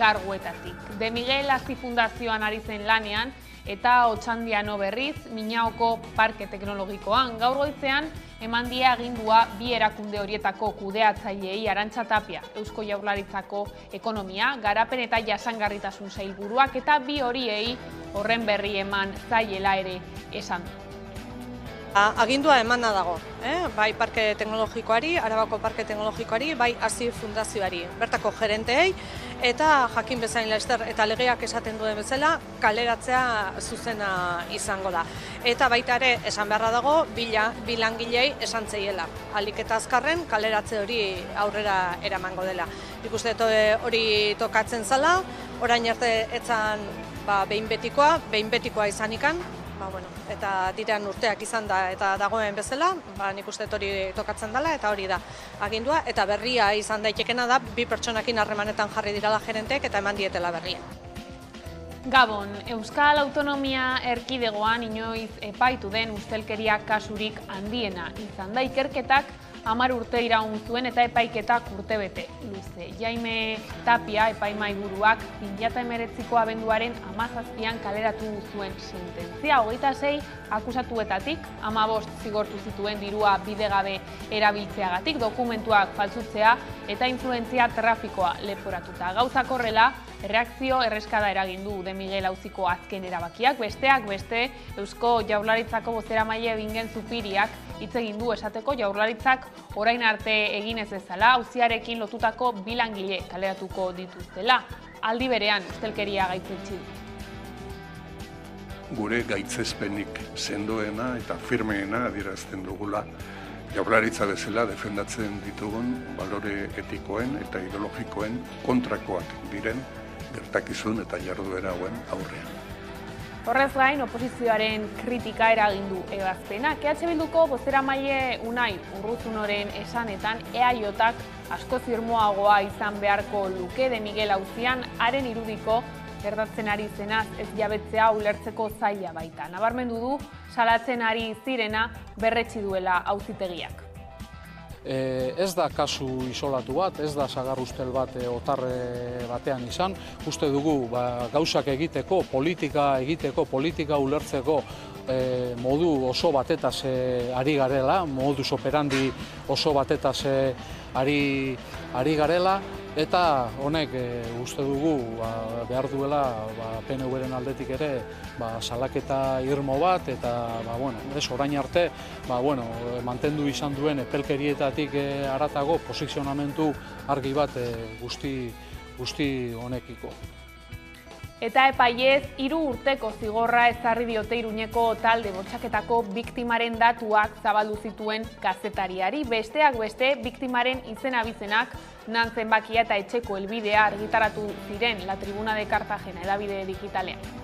karguetatik. De Miguel Azi Fundazioan ari zen lanean eta Otxandiano berriz Minaoko Parke Teknologikoan. Gaur goizean eman die agindua bi erakunde horietako kudeatzaileei Arantxa Tapia, Eusko Jaurlaritzako Ekonomia, Garapen eta Jasangarritasun Sailburuak, eta bi horiei horren berri eman zaiela ere esan du. Agindua emana dago, bai Parke Teknologikoari, Arabako Parke Teknologikoari, bai Azi Fundazioari, bertako gerenteei, eta jakin bezain laster eta legeak esaten duen bezala, kaleratzea zuzena izango da. Eta baita ere, esan beharra dago, bi langilei esan zeiela. Ahalik eta azkarren, kaleratze hori aurrera eramango dela. Ikuste hori tokatzen zala, orain arte etzan behin betikoa izanikan, eta diren urteak izan da eta dagoen bezala, nik uste hori tokatzen dela eta hori da agindua, eta berria izan daitekena da bi pertsonakin harremanetan jarri dirala gerenteek eta eman dietela berria. Gabon, Euskal Autonomia Erkidegoan inoiz epaitu den ustelkeria kasurik handiena izan da. Ikerketak 10 urte iraun zuen eta epaiketak urtebete luze. Jaime Tapia epaimahaiburuak 2019ko abenduaren 17an kaleratu zuen sententzia. 26 akusatuetatik 15 zigortu zituen dirua bidegabe erabiltzeagatik, dokumentuak faltsutzea eta influentzia trafikoa leporatuta. Gauzak horrela, erreakzio erreskada eragin du De Miguel auziko azken erabakiak. Besteak beste, Eusko Jaurlaritzako bozeramaile Bingen Zupiriak hitz egin du esateko Jaurlaritzak orain arte egin ez bezala auziarekin lotutako bi langile kaleratuko dituztela. Aldi berean ustelkeria gaitzetsi du. Gure gaitzespenik sendoena eta firmeena adierazten dugula Jaurlaritza bezala defendatzen ditugun balore etikoen eta ideologikoen kontrakoak diren gertakizun eta jarduera hauen aurrean. Horrez gain, oposizioaren kritika eragin du ebazpenak. EH Bilduko bozeramaile Unai Urruzunoren esanetan EAJak askoz irmoagoa izan beharko luke De Miguel auzian, haren irudiko gertatzen ari zenaz ez jabetzea ulertzeko zaila baita. Nabarmendu du salatzen ari zirena berretsi duela auzitegiak. Ez da kasu isolatu bat, ez da sagarrustel bat otarre batean izan. Uste dugu gauzak egiteko, politika ulertzeko modu oso batetaz ari garela, modus operandi oso batetaz ari garela, eta honek uste dugu behar duela PNV-ren aldetik ere salaketa irmo bat, eta orain arte mantendu izan duen epelkerietatik haratago posizionamentu argi bat guzti honekiko. Eta epaiez, 3 urteko zigorra ezarri diote Iruñeko talde bortxaketako biktimaren datuak zabaldu zituen kazetariari. Besteak beste, biktimaren izen-abizenak, non zenbakia eta etxeko helbidea argitaratu ziren La Tribuna de Cartagena hedabide digitalean.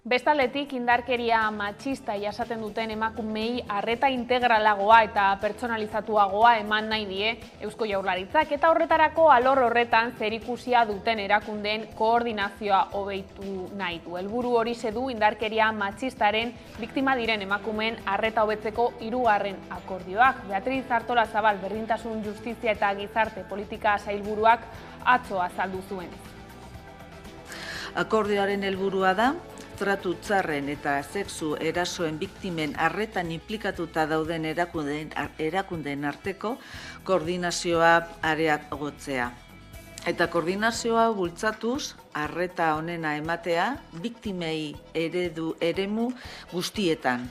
Bestaldetik, indarkeria matxista jasaten duten emakumei arreta integralagoa eta pertsonalizatuagoa eman nahi die Eusko Jaurlaritzak, eta horretarako alor horretan zerikusia duten erakundeen koordinazioa hobetu nahi du. Helburu horixe du indarkeria matxistaren biktima diren emakumeen arreta hobetzeko 3. akordioak. Beatriz Artolazabal Berdintasun, Justizia eta Gizarte Politika Sailburuak atzo azaldu zuen. Akordioaren helburua da tratu txarren eta sexu erasoen biktimen arretan inplikatuta dauden erakundeen arteko koordinazioa areagotzea. Eta koordinazioa bultzatuz, arreta onena ematea biktimei eremu guztietan.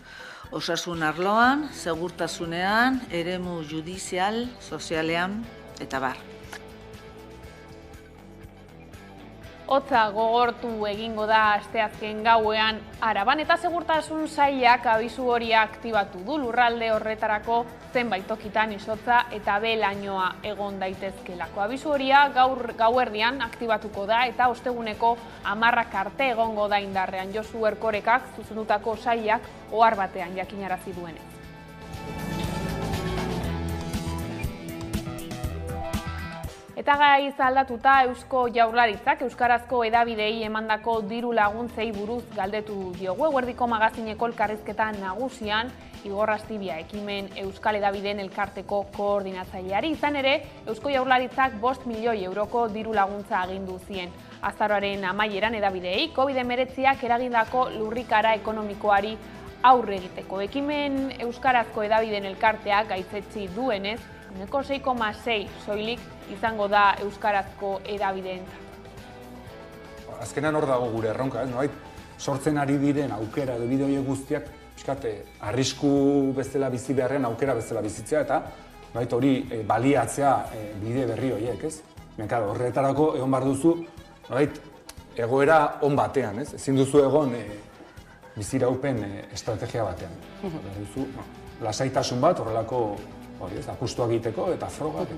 Osasun arloan, segurtasunean, eremu judizial, sozialean eta bar. Hotza gogortu egingo da asteazken gauean Araban eta segurtasun sailak abisu horia aktibatu du lurralde horretarako zenbait tokitan izotza eta behe-lainoa egon daitezkelako. Abisu horia gaur gauerdian aktibatuko da eta osteguneko 10 arte egongo da indarrean. Josu Erkorekak zuzendutako sailak ohar batean jakinarazi duenez. Eta gaiz aldatuta Eusko Jaurlaritzak euskarazko hedabidei emandako diru laguntzei buruz galdetu diogu. Eguerdiko magazineko elkarrizketa nagusian Igor Astibia ekimen Euskal Hedabideen elkarteko koordinatzaileari. Izan ere, Eusko Jaurlaritzak 5 milioi euroko diru laguntza agindu zien. Azaroaren amaieran hedabideei COVID-19ak eragindako lurrikara ekonomikoari aurre egiteko. Ekimen euskarazko hedabideen elkarteak gaitzetsi duenez, 6,6 soilik izango da euskarazko hedabideen. Azkenan hor dago gure erronka, sortzen ari diren aukera edo bide horiek guztiak arrisku bezala bizi beharren aukera bezala bizitzea eta hori baliatzea bide berri horiek, ez? Horretarako egon behar duzu egoera on batean, ez? Ezin duzu egon biziraupen estrategia batean. Behar duzu lasaitasun bat horrelako apustuak egiteko eta frogak.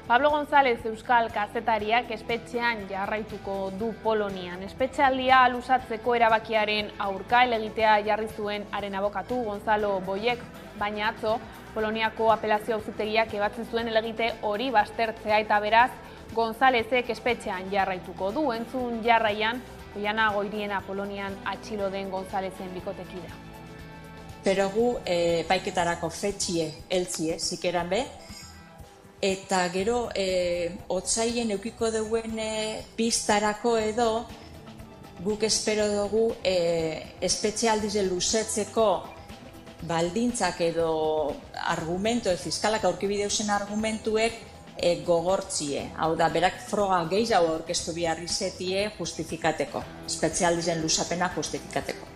Pablo González euskal kazetariak espetxean jarraituko du Polonian. Espetxealdia luzatzeko erabakiaren aurka helegitea jarri zuen haren abokatu Gonzalo Boyek, baina atzo Poloniako apelazio auzitegiak ebatzen zuen helegite hori baztertzea eta beraz Gonzálezek espetxean jarraituko du. Entzun jarraian, Oiana Goiriena Polonian atxilo den Gonzálezen bikotekidea. Pero gu paiketarako fetxie eltzie, zikeran be, eta gero otsaien eukiko duen pistarako edo guk espero dugu espetxealdize luzetzeko baldintzak edo argumentu, fiskalak aurkibideusen argumentuek gogortzie. Hau da, berak froga gehiago aurkeztu behar izetie justifikateko, espetxealdizen luzapena justifikateko.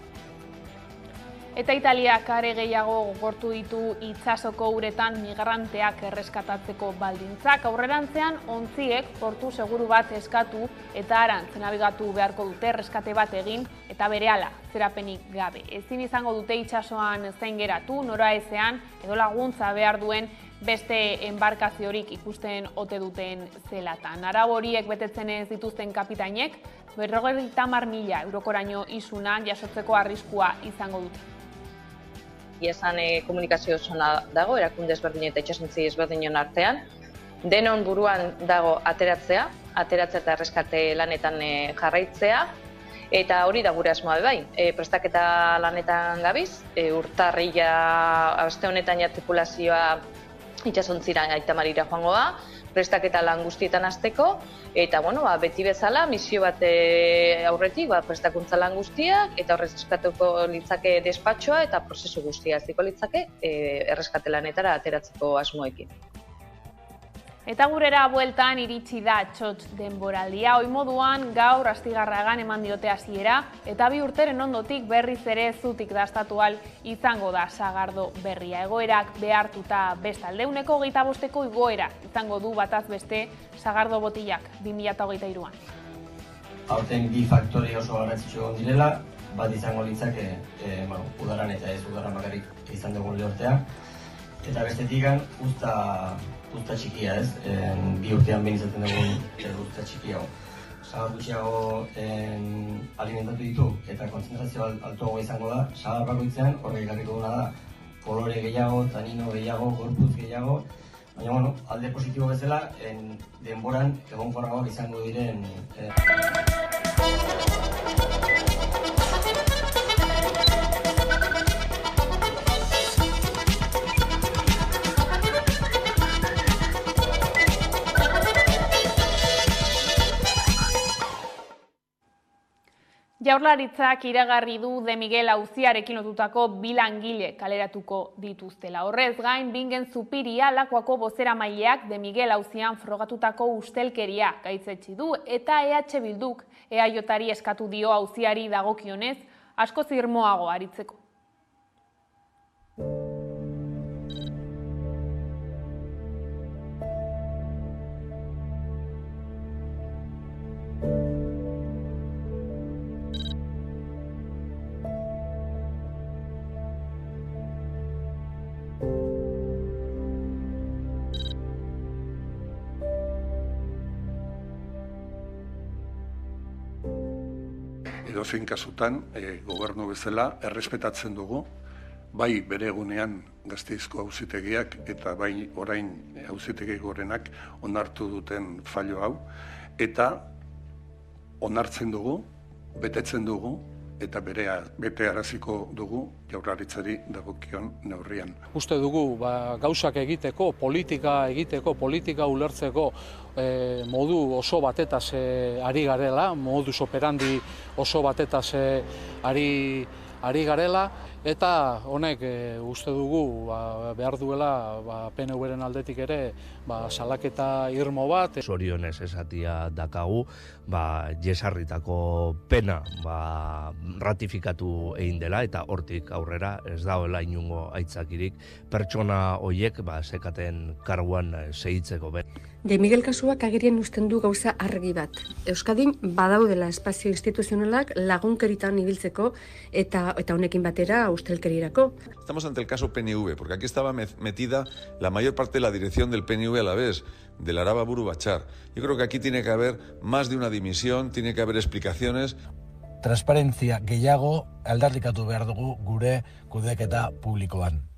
Eta Italiak are gehiago gogortu ditu itsasoko uretan migranteak erreskatatzeko baldintzak. Aurrerantzean ontziek portu seguru bat eskatu eta arantz nabigatu beharko dute erreskate bat egin eta berehala zerapenik gabe. Ezin izango dute itsasoan zain geratu, noraezean edo laguntza behar duen beste enbarkaziorik ikusten ote duten zelatan. Arau horiek betetzen ez dituzten kapitainek 50.000 eurokoraino isuna jasotzeko arriskua izango dute. Esan komunikazio zona dago, erakunde ezberdin eta itsasontzi ezberdinen artean. Denon buruan dago ateratzea eta erreskate lanetan jarraitzea, eta hori da gure asmoa bai. Prestaketa lanetan gabiz, urtarrila aste honetan ja tripulazioa itsasontzira Aitamarira joango da, prestaketa lan guztietan hasteko, eta beti bezala misio bat aurretik prestakuntza lan guztiak, eta horrez eskatuko litzake despatxoa eta prozesu guztia hasiko litzake erreskate lanetara ateratzeko asmoekin. Eta gurera bueltan iritsi da txotx denboraldia. Ohi moduan gaur Astigarragan eman diote hasiera eta 2 urteren ondotik berriz ere zutik dastatu ahal izango da sagardo berria. Egoerak behartuta bestalde 25% igoera izango du bataz beste sagardo botilak 2023an. Aurten bi faktore oso garrantzitsu egon direla, bat izango litzake udaran eta ez udaran bakarrik izan dugun lehortea. Eta bestetik uzta txikia, ez? 2 urtean behin izaten dugun uzta txikia. Sagar gutxiago alimentatu ditu eta konzentrazio altuagoa izango da. Sagar bakoitzean horrek ekarriko duna da kolore gehiago, tanino gehiago, gorputz gehiago. Baina, alde positibo bezala, denboran egonkorragoak izango diren Jaurlaritzak iragarri du De Miguel auziarekin lotutako 2 langile kaleratuko dituztela. Horrez gain, Bingen Zupiria Lakuako bozeramaileak De Miguel auzian frogatutako ustelkeria gaitzetsi du eta EH Bilduk EAJari eskatu dio auziari dagokionez askoz irmoago aritzeko. edozein kasutan, gobernu bezala errespetatzen dugu, bai bere egunean Gasteizko auzitegiak eta bai orain auzitegi gorenak onartu duten fallo hau, eta onartzen dugu, betetzen dugu, eta bete araziko dugu Jaurlaritzari dagokion neurrian. Uste dugu gauzak egiteko, politika ulertzeko modu oso batetaz ari garela, modus operandi oso batetaz ari garela, eta honek uste dugu behar duela PNV-ren aldetik ere salaketa irmo bat. Zorionez esatia dakagu, jesarritako pena ratifikatu egin dela, eta hortik aurrera ez dagoela inungo aitzakirik pertsona horiek sekaten karguan segitzeko. De Miguel kasuak agerian uzten du gauza argi bat. Euskadin badaudela espazio instituzionalak lagunkeritan ibiltzeko eta honekin batera ustelkerirako. Estamos ante el caso PNV, porque aquí estaba metida la mayor parte de la dirección del PNV a la vez, del Araba Buru Batzar. Yo creo que aquí tiene que haber más de una dimisión, tiene que haber explicaciones. Transparentzia gehiago aldarrikatu behar dugu gure kudeaketa publikoan.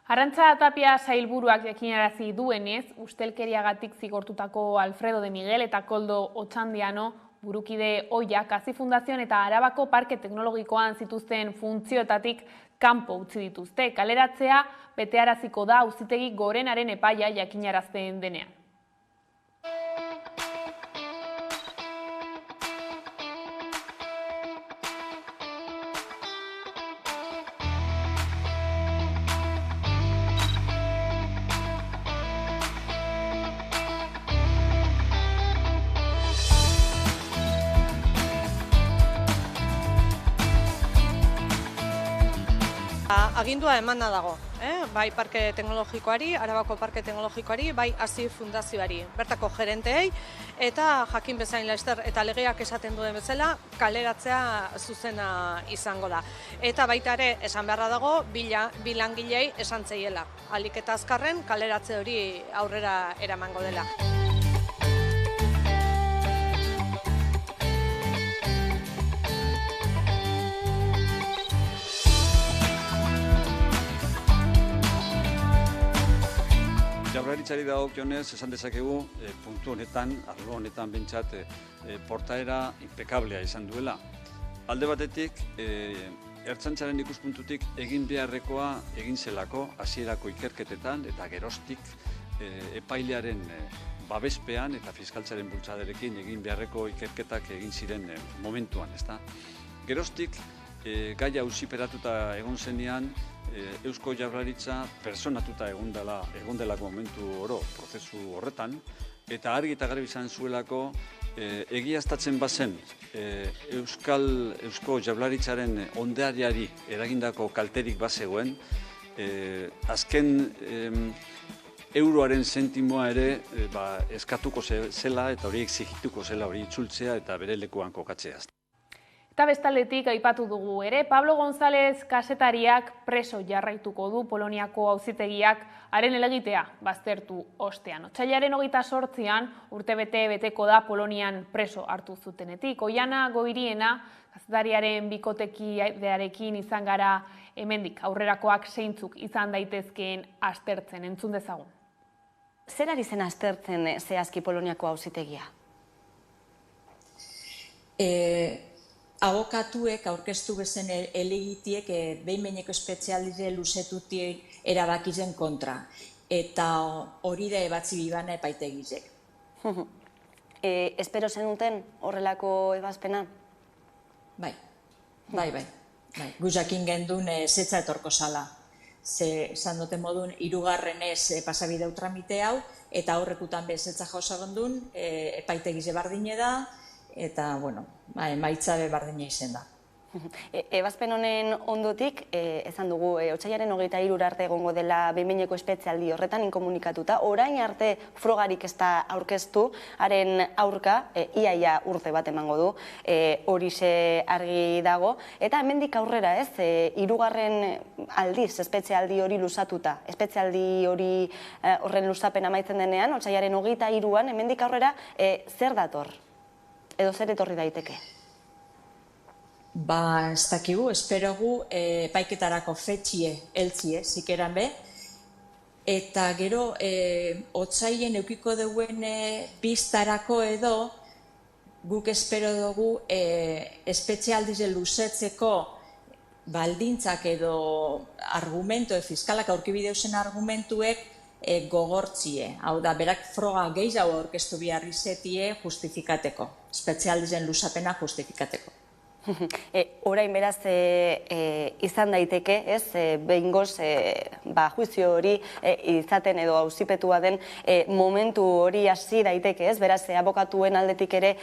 Arantza Tapia sailburuak jakinarazi duenez, ustelkeriagatik zigortutako Alfredo de Miguel eta Koldo Otxandiano burukide ohiak Hazi Fundazioan eta Arabako Parke Teknologikoan zituzten funtzioetatik kanpo utzi dituzte. Kaleratzea betearaziko da Auzitegi Gorenaren epaia jakinarazten denean. Agindua emana dago, bai Parke Teknologikoari, Arabako Parke Teknologikoari, bai Hazi Fundazioari, bertako gerenteei, eta jakin bezain laster eta legeak esaten duen bezala, kaleratzea zuzena izango da. Eta baita ere, esan beharra dago, bi langilei esan zeiela. Ahalik eta azkarren, kaleratze hori aurrera eramango dela. Jaurlaritzari dagokionez esan dezakegu puntu honetan, arlo honetan behintzat portaera impekablea izan duela. Alde batetik, Ertzaintzaren ikuspuntutik egin beharrekoa egin zelako hasierako ikerketetan eta geroztik epailearen babespean eta fiskaltzaren bultzadarekin egin beharreko ikerketak egin ziren momentuan, ezta? Geroztik gaia auziperatuta egon zenean, Eusko Jaurlaritza personatuta egon delako momentu oro prozesu horretan, eta argi eta garbi izan zuelako egiaztatzen bazen Eusko Jaurlaritzaren ondeariari eragindako kalterik bazegoen, azken euroaren sentimoa ere eskatuko zela eta hori exigituko zela hori itzultzea eta bere lekuan kokatzea. Eta bestaldetik aipatu dugu ere, Pablo González kazetariak preso jarraituko du Poloniako auzitegiak haren helegitea baztertu ostean. Otsailaren 28an urtebete beteko da Polonian preso hartu zutenetik. Oiana Goiriena kazetariaren bikotekidearekin izan gara hemendik aurrerakoak zeintzuk izan daitezkeen aztertzen, entzun dezagun. Zer ari zen aztertzen zehazki Poloniako auzitegia? Abokatuek aurkeztu bezen helegitiek behin-behineko espezialire luzetutik erabakizen kontra. Eta hori da ebatzi bibana epaitegizek. Espero zenuten horrelako ebazpena? Bai. Guzakin gendun zetza etorko zala. Ze, esan duten modun, 3. pasabideu tramite hau, eta horrekutan bezetza jauza gendun, epaitegize bardine da, eta, emaitza bardine izen da. Ebazpen honen ondotik, esan dugu, otsailaren 23 arte egongo dela behin-behineko espezialdi horretan inkomunikatuta, orain arte frogarik ez da aurkeztu, haren aurka, iaia urte bat emango du, horixe argi dago, eta hemendik aurrera ez, 3. aldiz espezialdi hori luzatuta, espezialdi hori horren luzapen amaitzen denean, otsailaren 23an, hemendik aurrera, zer dator? Edo zer etorri daiteke? Ez dakigu, esperogu epaiketarako fetxie heltzie, zikeran be, eta gero otsailen eukiko duen biztarako edo guk espero dugu espetxe aldize luzetzeko baldintzak edo argumentu, fiskalak aurkibideu zen argumentuek gogortzie. Hau da, berak froga gehiago aurkeztu behar izetie justifikateko, espetxe aldizen luzapena justifikateko. Orain beraz izan daiteke, ez, behingoz juizio hori izaten edo auzipetua den momentu hori hasi daiteke, ez, beraz abokatuen aldetik ere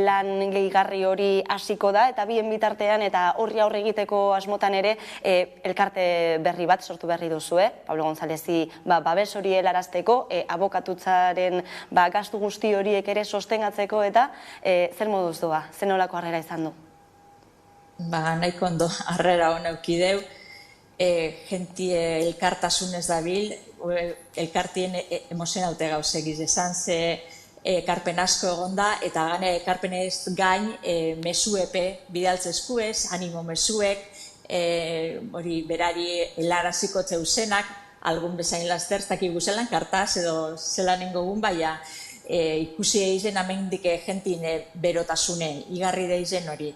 lan gehigarri hori hasiko da, eta bien bitartean eta horri aurre egiteko asmotan ere elkarte berri bat sortu berri duzue, Pablo Gonzálezi babes hori helarazteko, abokatutzaren gastu guzti horiek ere sostengatzeko, eta zer moduz doa, zen nolako harrera izan du? Nahiko ondo harrera hona eukideu, jentie elkartasunez dabil, elkartien emozionaute gauzegiz esan, ze ekarpen asko egonda, eta gane ekarpen ez gain mesuepe bidaltzezku ez, animo mesuek, hori berari helaraziko zeusenak, algun bezain laster, ez dakik guzelan, kartaz edo zelan ingogun, baina ikusi eizen amendik jentien berotasune, igarri deizen hori.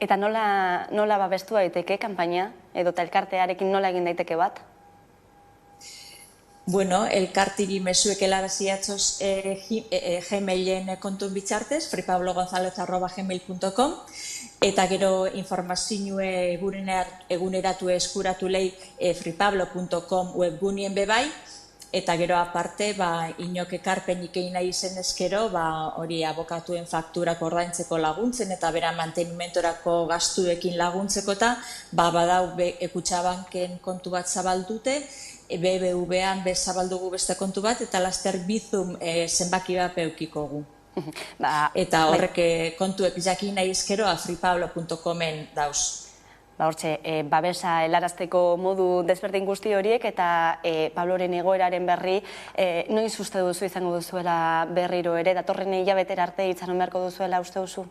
Eta nola babestu daiteke kanpaina, edo elkartearekin nola egin daiteke bat? Bueno, elkartiri mezuek helaraziatzoz gmailen kontun bitxartez, fripablogonzalez@gmail.com, eta gero informazioe eguneratu eskuratu lehi fripablo.com webgunien bebai, eta gero aparte, inok ekarpenik egin nahi izen ezkero, hori abokatuen fakturak ordaintzeko laguntzen, eta bera mantenimentorako gastuekin laguntzeko, eta badau Kutxabanken kontu bat zabaldute, BBV-an zabaldugu beste kontu bat, eta laster bizum zenbaki bat peukiko gu. Eta horrek kontuek jakin nahi ezkero, fripablo.comen dauz. Hortxe, babesa helarazteko modu desberdin guzti horiek, eta Pabloren egoeraren berri, noiz uste duzu izango duzuela berriro ere, datorren hilabetera arte itxaron beharko duzuela uste duzu?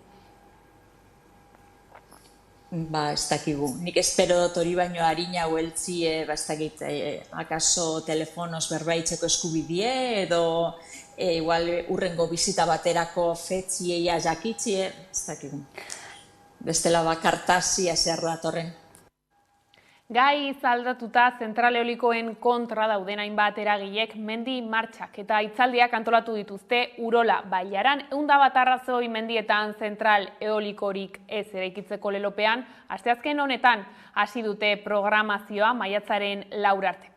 Ez dakigu. Nik espero dut hori baino harina hueltzie, ez dakit, akaso telefonoz berbaitzeko eskubidie, edo igual urrengo bizita baterako fetxieia jakitzie, ez dakigu. Bestela bakartazia zer datorren. Gai zaldatuta zentral eolikoen kontra dauden hainbat eragilek mendi martxak eta hitzaldiak antolatu dituzte Urola Bailaran. 101 arrazoi mendietan zentral eolikorik ez eraikitzeko lelopean, asteazken honetan hasi dute programazioa maiatzaren 4 arte.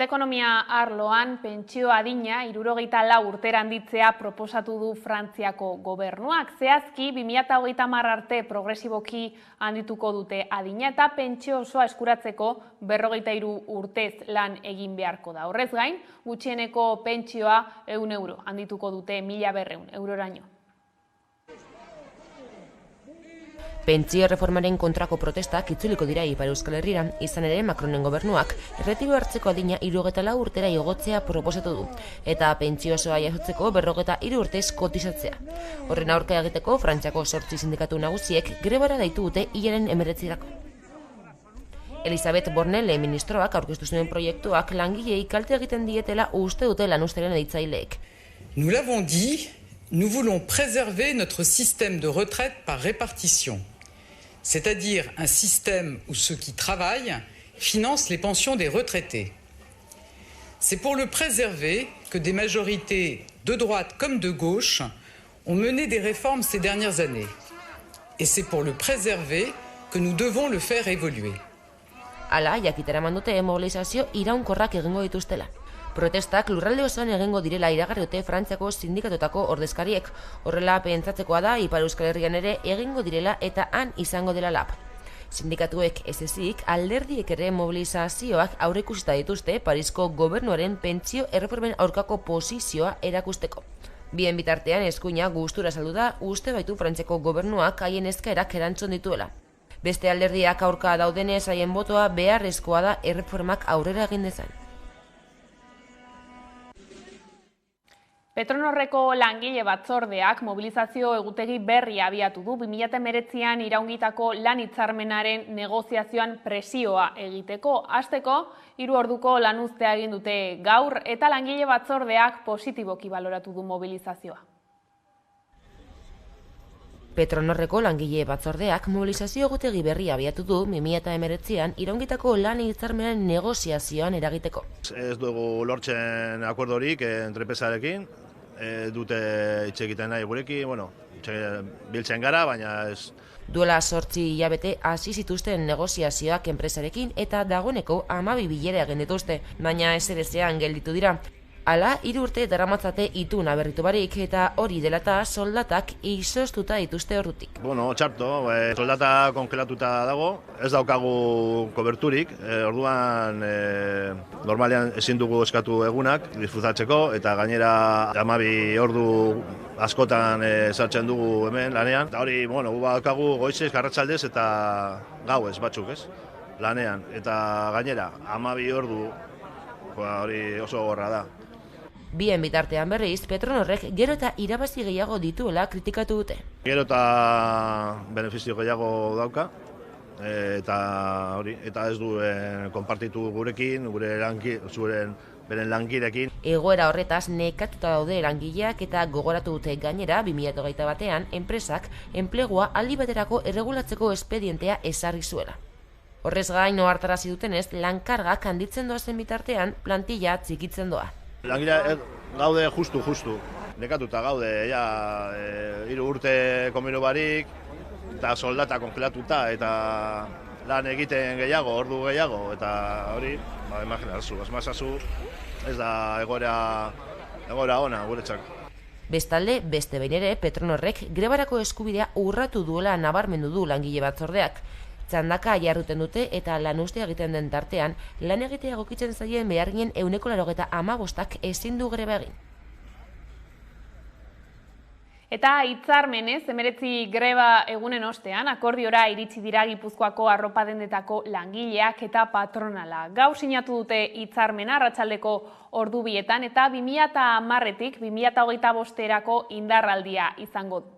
ekonomia arloan pentsio adina 64 urtera handitzea proposatu du Frantziako gobernuak. Zehazki 2030 arte progresiboki handituko dute adina eta pentsio osoa eskuratzeko 43 urtez lan egin beharko da. Horrez gain, gutxieneko pentsioa 100 euro handituko dute 1.200 euroraino. Pentsio reformaren kontrako protestak itzuliko dira Ipar Euskal Herrian, izan ere Macronen gobernuak erretiro hartzeko adina 64 urtera igotzea proposatu du, eta pentsio osoa jasotzeko 43 urtez kotizatzea. Horren aurka egiteko Frantziako 8 sindikatu nagusiek grebara deitu dute hilaren 19. Elisabeth Borne ministroak aurkeztu zuen proiektuak langileei kalte egiten dietela uste dute lanuzteren editzaileek. Nous l'avons dit, nous voulons préserver notre système de retraite par répartition. C'est-à-dire un système où ceux qui travaillent financent les pensions des retraités. C'est pour le préserver que des majorités de droite comme de gauche ont mené des réformes ces dernières années. Et c'est pour le préserver que nous devons le faire évoluer. Hala, jakitera mandute mobilizazio iraunkorrak egingo dituztela. Protestak lurralde osoan egingo direla iragarri dute Frantziako sindikatutako ordezkariek. Horrela pentsatzekoa da Ipar Euskal Herrian ere egingo direla eta han izango dela lab. Sindikatuek ez ezik alderdiek ere mobilizazioak aurreikusita dituzte Parisko gobernuaren pentsio erreformen aurkako posizioa erakusteko. Bien bitartean eskuina gustura saldu da uste baitu Frantziako gobernuak haien eskaerak erantzun dituela. Beste alderdiak aurka daudenez haien botoa beharrezkoa da erreformak aurrera egin dezan. Petronorreko langile batzordeak mobilizazio egutegi berria abiatu du 2019an iraungitako lan hitzarmenaren negoziazioan presioa egiteko. Hasteko 3 orduko lanuztea egin dute gaur eta langile batzordeak positiboki baloratu du mobilizazioa. Petronorreko langile batzordeak mobilizazio egutegi berria abiatu du 2019an iraungitako lan hitzarmenaren negoziazioan eragiteko. Ez dugu lortzen akordorik entrepresarekin, dute hitz egiten nahi gurekin, biltzen gara, baina ez. Duela 8 hilabete hasi zituzten negoziazioak enpresarekin eta dagoeneko 12 bilera egin dituzte, baina ezerezean gelditu dira. Hala, 3 urte daramatzate ituna berritu barik eta hori dela eta soldatak izoztuta dituzte ordutik. Txarto, soldata kongelatuta dago, ez daukagu koberturik, orduan normalean ezin dugu eskatu egunak disfrutatzeko eta gainera 12 ordu askotan sartzen dugu hemen lanean. Eta hori, gu daukagu goizez, arratsaldez eta gauez batzuk, ez? Lanean, eta gainera 12 ordu hori oso gorra da. Bien bitartean berriz, Petronorrek gero eta irabazi gehiago dituela kritikatu dute. Gero eta benefizio gehiago dauka, eta ez duen konpartitu gurekin, beren langirekin. Egoera horretaz nekatuta daude langileak eta gogoratu dute gainera 2021an enpresak enplegua aldi baterako erregulatzeko espedientea ezarri zuela. Horrez gain ohartarazi dutenez, lankargak handitzen doazen bitartean plantilla txikitzen doa. Langilea gaude justu, nekatuta gaude, 3 urte kominu barik, eta soldata kongelatuta, eta lan egiten gehiago, ordu gehiago, eta hori, imaginazu, asmazazu, ez da egoera ona guretzak. Bestalde, beste behin ere, Petronorrek grebarako eskubidea urratu duela nabarmendu du langile batzordeak. Txandaka jarruten dute eta lanuztea egiten den tartean, lan egitea egokitzen zaien behargien 185 ezin du greba egin. Eta hitzarmenez, 19 greba egunen ostean, akordiora iritsi dira Gipuzkoako arropa dendetako langileak eta patronala. Gaur sinatu dute hitzarmena arratsaldeko ordu bietan eta 2010-tik 2025erako indarraldia izango du.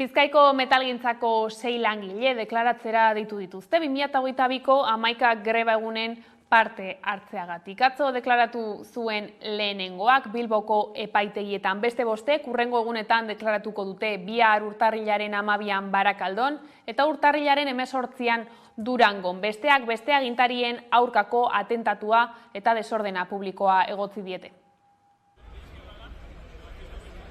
Bizkaiko metalgintzako 6 langile deklaratzera deitu dituzte 2022ko 11 greba egunen parte hartzeagatik. Atzo deklaratu zuen lehenengoak Bilboko epaitegietan, beste bostek hurrengo egunetan deklaratuko dute bihar urtarrilaren 12an Barakaldon eta urtarrilaren 18an Durangon. Besteak beste agintarien aurkako atentatua eta desordena publikoa egotzi diete.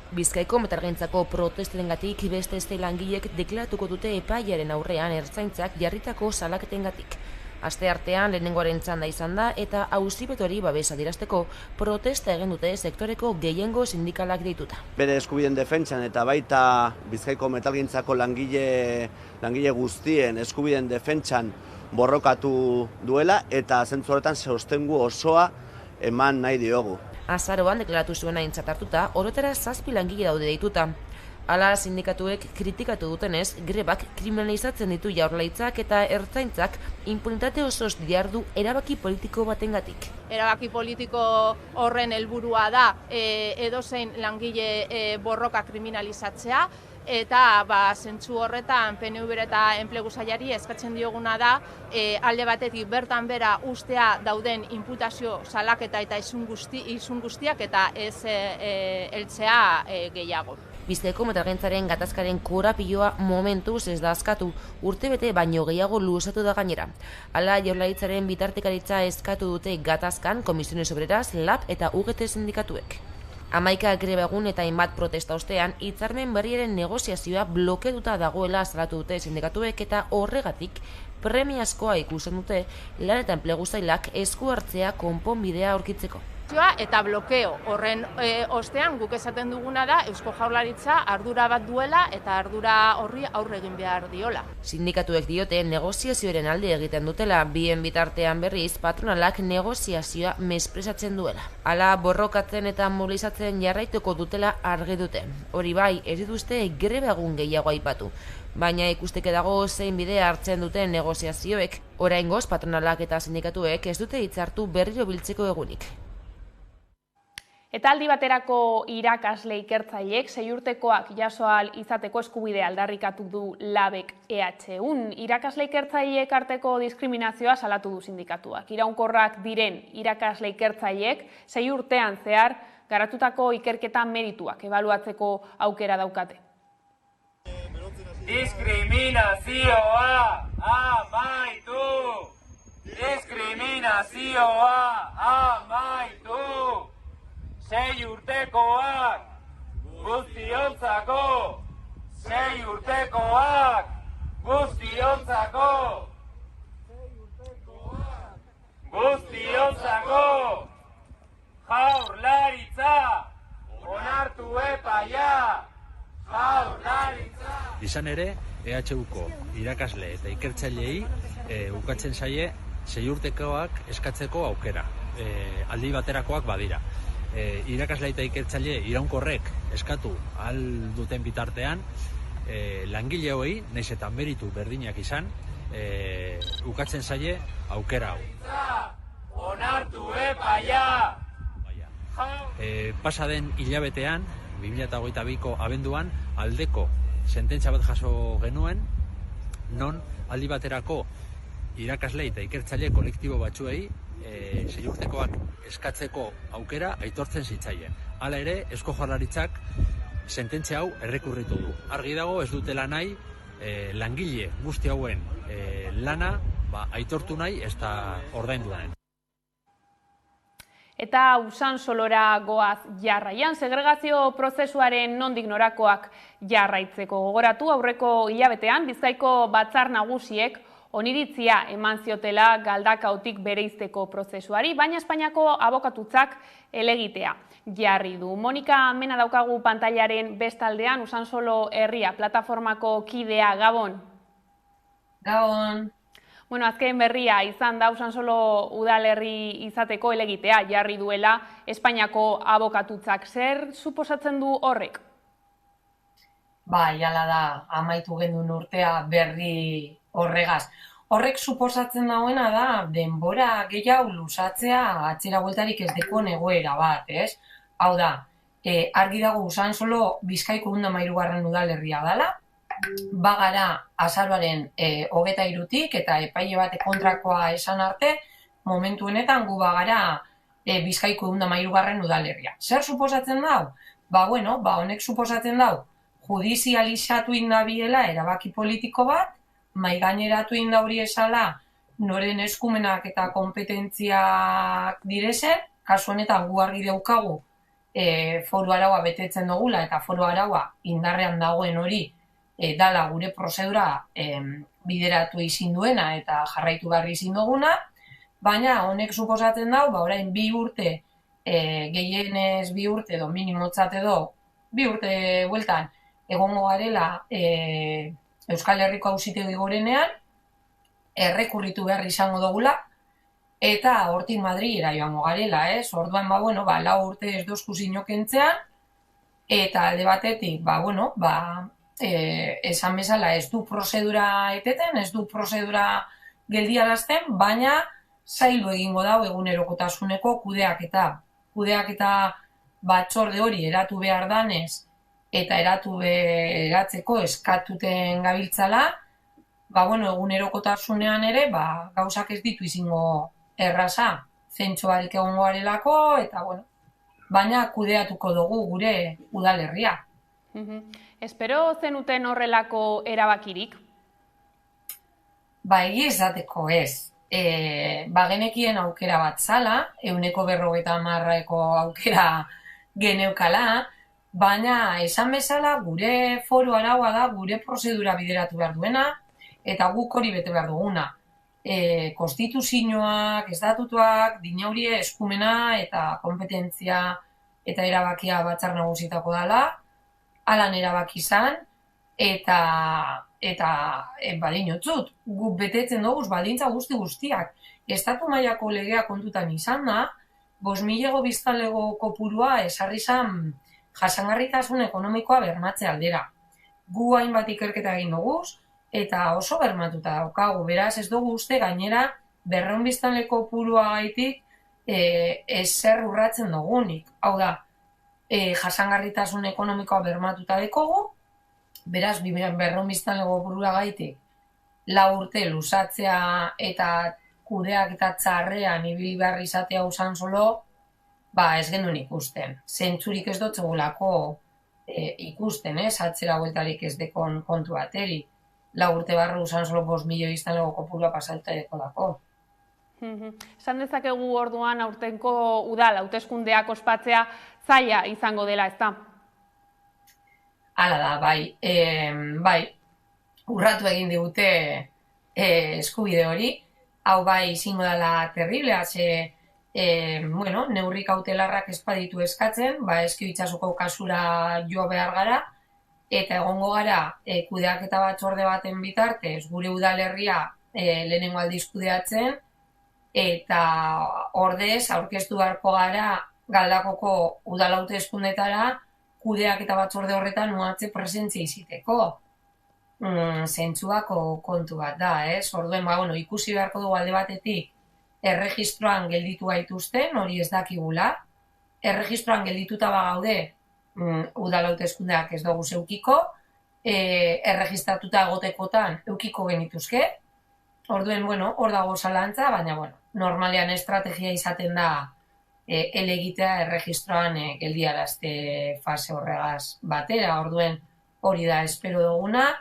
Bizkaiko metalgintzako protestetengatik beste langilek deklaratuko dute epaiaren aurrean ertzaintzak jarritako salaketengatik. Asteartean lehenengoaren txanda izan da eta auzipetuari babesa adierazteko protesta egin dute sektoreko gehiengo sindikalak deituta. Bere eskubideen defentsan eta baita Bizkaiko metalgintzako langile guztien eskubideen defentsan borrokatu duela eta zentzu horretan sostengu osoa eman nahi diogu. Azaroan deklaratu zuen aintzat hartuta, orotara 7 langile daude deituta. Hala sindikatuek kritikatu dutenez, grebak kriminalizatzen ditu Jaurlaritzak eta ertzaintzak impunitate osoz dihardu erabaki politiko batengatik. Erabaki politiko horren helburua da edozein langile borroka kriminalizatzea, eta zentzu horretan PNV eta Enplegu Sailari eskatzen dioguna da alde batetik bertan bera ustea dauden inputazio salaketa eta isun guztiak eta ez heltzea gehiago. Bizkaiko metalgintzaren gatazkaren korapiloa momentuz ez da askatu, urtebete baino gehiago luzatu da gainera. Hala Jaurlaritzaren bitartekaritza eskatu dute gatazkan Comisiones Obreras, LAB eta UGT sindikatuek. 11 greba egun eta hainbat protesta ostean, hitzarmen berriaren negoziazioa blokeatuta dagoela azalatu dute sindikatuek eta horregatik premiazkoa ikusten dute Lan eta Enplegu Sailak esku hartzea konponbidea aurkitzeko. Eta blokeo horren ostean guk esaten duguna da Eusko Jaurlaritza ardura bat duela eta ardura horri aurre egin behar diola. Sindikatuek diote negoziazioaren alde egiten dutela, bien bitartean berriz patronalak negoziazioa mespresatzen duela. Hala borrokatzen eta mobilizatzen jarraituko dutela argi dute. Hori bai, ez dituzte greba egun gehiago aipatu. Baina ikusteke dago zein bidea hartzen duten negoziazioek, oraingoz patronalak eta sindikatuek ez dute hitzartu berriro biltzeko egunik. Eta aldi baterako irakasle ikertzaileek 6 urtekoak jaso ahal izateko eskubidea aldarrikatu du LABek EHUn. Irakasle ikertzaileek arteko diskriminazioa salatu du sindikatuak. Iraunkorrak diren irakasle ikertzaileek 6 urtean zehar garatutako ikerketa merituak ebaluatzeko aukera daukate. Diskriminazioa amaitu! Diskriminazioa amaitu! 6 urtekoak guztiontzako! 6 urtekoak guztiontzako! Guztiontzako! Jaurlaritza! Onartu epaia! Jaurlaritza! Izan ere, EHUko irakasle eta ikertzaileei ukatzen zaie 6 urtekoak eskatzeko aukera. Aldi baterakoak badira. Irakasle eta ikertzaile iraunkorrek eskatu ahal duten bitartean, langile hori, nahiz eta meritu berdinak izan, ukatzen zaie aukera hau. Onartu epaia! Pasaden hilabetean, 2022ko abenduan, aldeko sententzia bat jaso genuen, non aldi baterako irakasle eta ikertzaile kolektibo batzuei 6 urtekoak eskatzeko aukera aitortzen zitzaien. Hala ere, Eusko Jaurlaritzak sententzia hau errekurritu du. Argi dago ez dutela nahi langile guzti hauen lana aitortu nahi ez da ordaindu nahi. Eta Usansolora goaz jarraian, segregazio prozesuaren nondik norakoak jarraitzeko gogoratu aurreko hilabetean Bizkaiko batzar nagusiek oniritzia eman ziotela galdakaotik bereizteko prozesuari, baina Espainiako abokatutzak elegitea jarri du. Monika Mena daukagu pantailaren bestaldean, Usansolo Herria plataformako kidea, Gabon. Gabon. Bueno, azken berria izan da Usansolo udalerri izateko elegitea jarri duela Espainiako abokatutzak. Zer suposatzen du horrek? Bai, hala da, amaitu genuen urtea berri horregaz. Horrek suposatzen dauena da denbora gehiago luzatzea atzera bueltarik ez dekon egoera bat, ez? Hau da, argi dago Usansolo Bizkaiko 113. udalerria dela, bagara azaroaren 23-tik eta epaile bate kontrakoa esan arte, momentu honetan gu bagara Bizkaiko 113. udalerria. Zer suposatzen dau? Honek suposatzen dau judizializatu indabiela erabaki politiko bat, maigaineratu indauri esala noren eskumenak eta kompetentziak direzen, kasu honetan gu argi daukagu foru araua betetzen dugula eta foru araua indarrean dagoen hori dala gure prozedura bideratu izin duena eta jarraitu behar izin duguna, baina honek suposatzen dau, orain 2 urte, gehienez 2 urte edo minimotzat edo 2 urte bueltan egongo garela Euskal Herriko Auzitegi Gorenean, errekurritu behar izango dugula, eta hortik Madrilera joango garela, Orduan, 4 urte ez dozku zinokentzean, eta alde batetik, esan bezala ez du prozedura eteten, ez du prozedura geldiarazten, baina zaildu egingo dau egunerokotasuneko kudeaketa batzorde hori eratu behar danez, eta eratzeko eskatuten gabiltzala, egunerokotasunean ere, gauzak ez ditu izango erraza, zentsoarik egongo garelako, eta baina kudeatuko dugu gure udalerria. Espero zenuten horrelako erabakirik? Egia esateko ez. Genekien aukera bat zala, 150% aukera geneukala, baina esan bezala gure foru araua da gure prozedura bideratu behar duena, eta guk hori bete behar duguna. Konstituzioak, estatutuak, dinaurie eskumena eta kompetentzia eta erabakia batzar nagusitako dela, alan erabaki izan, eta badinotzut, guk betetzen dugu baldintza guztiak. Estatu mailako legea kontutan izan da, 5.000 biztanlego kopurua esarri izan jasangarritasun ekonomikoa bermatze aldera. Gu hainbat ikerketa egin dugu, eta oso bermatuta daukagu. Beraz, ez dugu uste gainera 200 biztanleko kopurua gaitik ezer urratzen dugunik. Hau da, jasangarritasun ekonomikoa bermatuta dekogu, beraz, 200 biztanleko kopurua gaitik 4 urte luzatzea eta kudeak eta txarrean ibili behar izatea usan solo, ez genuen ikusten. Zentzurik ez dut segulako ikusten, atzera bueltarik ez dekon kontu bateri. 4 urte barru usan solo 5.000 biztanleko kopurua pasalta deko dako. Esan dezakegu orduan aurtenko udal hauteskundeak ospatzea zaila izango dela, ezta? Hala da, bai, urratu egin digute eskubide hori, hau bai izango dela terriblea, neurri kautelarrak ez baditu eskatzen, Ezkio itsasoko kasura jo behar gara, eta egongo gara kudeaketa batzorde baten bitartez gure udalerria lehenengo aldiz kudeatzen, eta ordez aurkeztu beharko gara Galdakoko udal hauteskundetara kudeaketa batzorde horretan uhatze presentzia iziteko. Zentzuako kontu bat da, Orduan, ikusi beharko dugu alde batetik erregistroan gelditu gaituzten, hori ez dakigula. Erregistroan geldituta bagaude, udal hauteskundeak ez dugu zeukiko, erregistratuta egotekotan eukiko genituzke. Orduen, hor dago zalantza, baina, normalean estrategia izaten da elegitea erregistroan geldiarazte fase horregaz batera. Orduen, hori da espero duguna,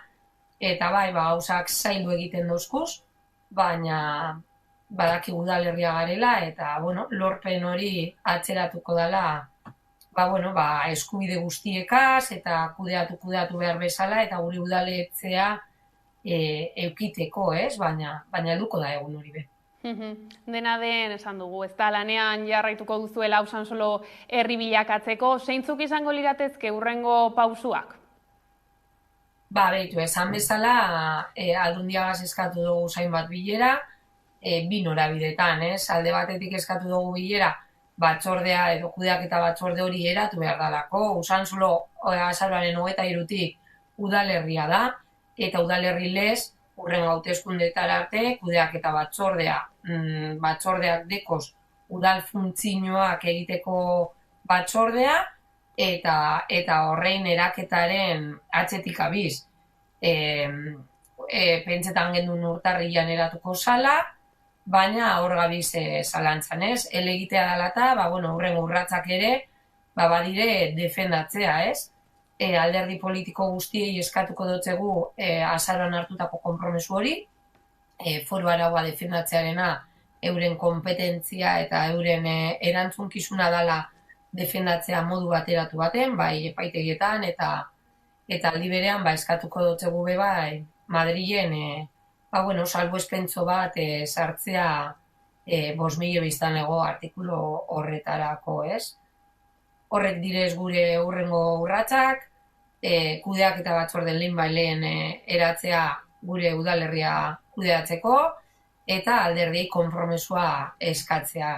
eta gauzak zaildu egiten dozkuz, baina badaki udalerria garela, eta lorpen hori atzeratuko dela eskubide guztiekaz, eta kudeatu behar bezala, eta gure udaletzea eukiteko, baina helduko da egun hori be. Dena den esan dugu, ez da lanean jarraituko duzuela Usansolo herri bilakatzeko, zeintzuk izango liratezke hurrengo pausuak? Behitu, esan bezala, aldundiagaz eskatu dugu zainbat bilera, 2 norabidetan, alde batetik eskatu dugu bilera, batzordea edo kudeaketa batzorde hori eratu behar dalako. Usansolo azaroaren 23-tik udalerria da, eta udalerri lez, hurrengo hauteskundetara arte, kudeaketa batzordeak dekoz udal funtzioak egiteko batzordea, eta horrein eraketaren atzetik abiz. pentsetan gendun urtarrian eratuko sala, baina hor gabiz zalantzan, ez? Elegitea dela eta, hurrengo urratzak ere, badire defendatzea, ez? Alderdi politiko guztiei eskatuko dotzegu azaroan hartutako konpromesu hori, foru araua defendatzearena euren kompetentzia eta euren erantzunkizuna dela defendatzea modu bateratu baten, bai epaitegietan eta aldi berean eskatuko dotzegu bai Madrilen salbuespentso bat sartzea 5.000 biztanlego artikulu horretarako, ez? Horrek direz gure hurrengo urratsak, kudeaketa batzorden lehenbaileen eratzea gure udalerria kudeatzeko eta alderdi konpromesua eskatzea.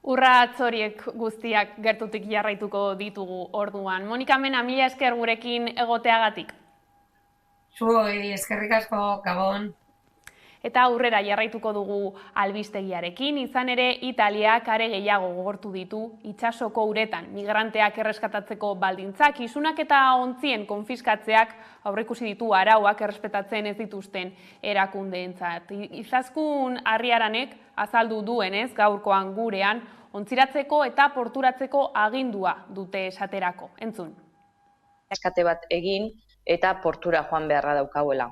Urratz horiek guztiak gertutik jarraituko ditugu orduan. Monika Mena, mila esker gurekin egoteagatik. Zuoi, eskerrik asko, Gabon. Eta aurrera jarraituko dugu albistegiarekin, izan ere Italiak are gehiago gogortu ditu itsasoko uretan migranteak erreskatatzeko baldintzak, isunak eta ontzien konfiskatzeak aurreikusi ditu arauak errespetatzen ez dituzten erakundeentzat. Izaskun Arriaranek azaldu duenez gaurkoan gurean ontziratzeko eta porturatzeko agindua dute esaterako. Entzun. Eskate bat egin eta portura joan beharra daukauela.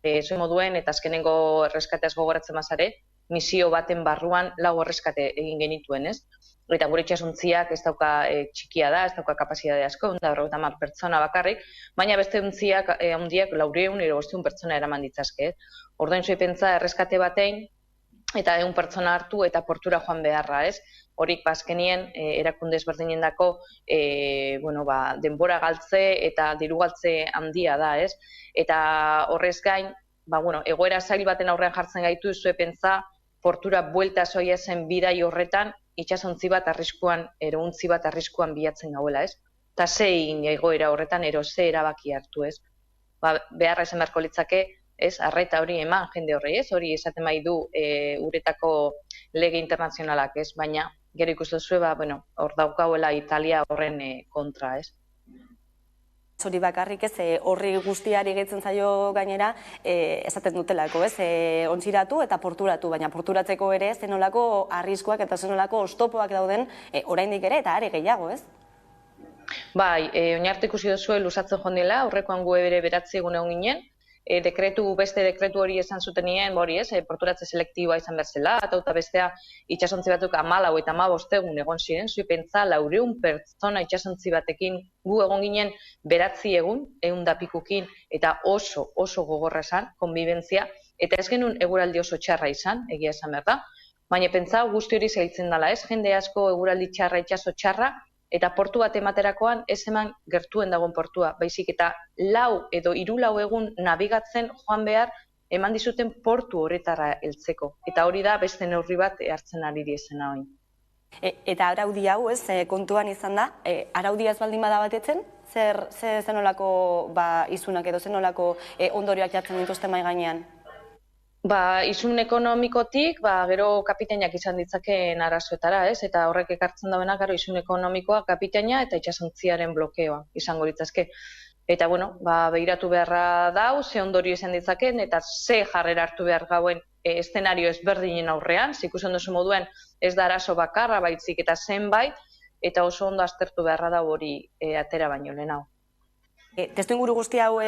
Zoi moduen eta azkenengo erreskateaz gogoratzen mazare, misio baten barruan lau erreskate egin genituen, ez? Eta gure itxasuntziak ez dauka txikia da, ez dauka kapazidade asko, 150 pertsona bakarrik, baina beste untziak handiak 400 edo 500 pertsona eraman ditzazke. Orduan zoi pentsa erreskate batein eta 100 pertsona hartu eta portura joan beharra, ez? Horik bazkenien erakunde ezberdinendako denbora galtze eta diru galtze handia da, ez? Eta horrez gain, egoera zail baten aurrean jartzen gaitu zue pentsa portura buelta soia zen bidai horretan itsasontzi bat arriskuan, erountzi bat arriskuan bilatzen gauela, ez? Eta zein egoera horretan ze erabaki hartu, ez? Beharra esan beharko litzake, ez, arreta hori eman jende horrei, ez? Hori esaten bai du uretako lege internazionalak, ez? Baina gero ikusten zue, hor daukauela Italia horren kontra, ez? Hori bakarrik ez, horri guztiari gehitzen zaio gainera, esaten dutelako, ez? Ontziratu eta porturatu, baina porturatzeko ere zenolako arriskuak eta zenolako oztopoak dauden oraindik ere eta are gehiago, ez? Bai, oinarte ikusi duzue luzatzen jondela, aurrekoan gu ere 9 egun egon ginen, beste dekretu hori esan zutenien, porturatze selektiboa izan berzela, eta bestea itsasontzi batzuk 14 eta 15 egun egon ziren, zui pentsa 400 pertsona itsasontzi batekin gu egon ginen 9 egun, 100 pikukin, eta oso gogorra esan, konbibentzia, eta ez genuen eguraldi oso txarra izan, egia esan behar da, baina pentsa guzti hori zailtzen dela, ez? Jende asko eguraldi txarra, itsaso txarra, eta portu bat ematerakoan ez eman gertuen dagoen portua, baizik eta 4 edo 3 egun nabigatzen joan behar eman dizuten portu horretara heltzeko. Eta hori da beste neurri bat hartzen ari diezena hori. Eta araudi hau, ez, kontuan izan da, araudia ez baldin bada batetzen, zenolako izunak edo zenolako ondorioak jartzen dituzten mai gainean? Isun ekonomikotik, gero kapitainak izan ditzakeen arazoetara, ez? Eta horrek ekartzen dauena, gero isun ekonomikoa, kapitaina eta itsasontziaren blokeoa izango litzazke. Eta, behiratu beharra dau, ze ondorio izan ditzakeen, eta ze jarrera hartu behar gauen eszenario ezberdinen aurrean, ikusten duzu moduen ez da arazo bakarra baitzik eta zenbait, eta oso ondo aztertu beharra dau hori atera baino lehen hau. Testuinguru guzti hau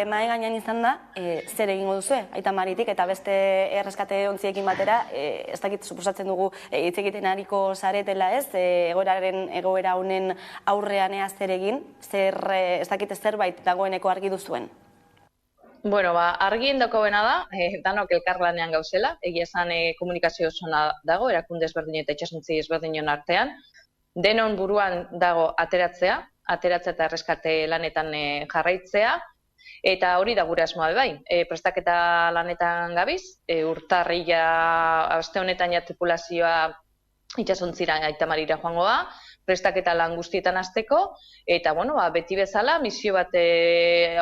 mahai gainean izan da, zer egingo duzu, Aita Maritik eta beste erreskate ontziekin batera, ez dakit suposatzen dugu hitz egiten ariko zaretela, ez, egoera honen aurrean zer egin, ez dakit zerbait dagoeneko argi duzuen? Argien daukauena da, danok elkarlanean gauzela, egia esan komunikazio osona dago, erakunde ezberdin eta itsasontzi ezberdinen artean, denon buruan dago ateratzea eta erreskate lanetan jarraitzea, eta hori da gure asmoa bai. Prestaketa lanetan gabiz, urtarrila aste honetan tripulazioa itsasontzira Aita Marira joango da, prestaketa lan guztietan hasteko, eta beti bezala misio bat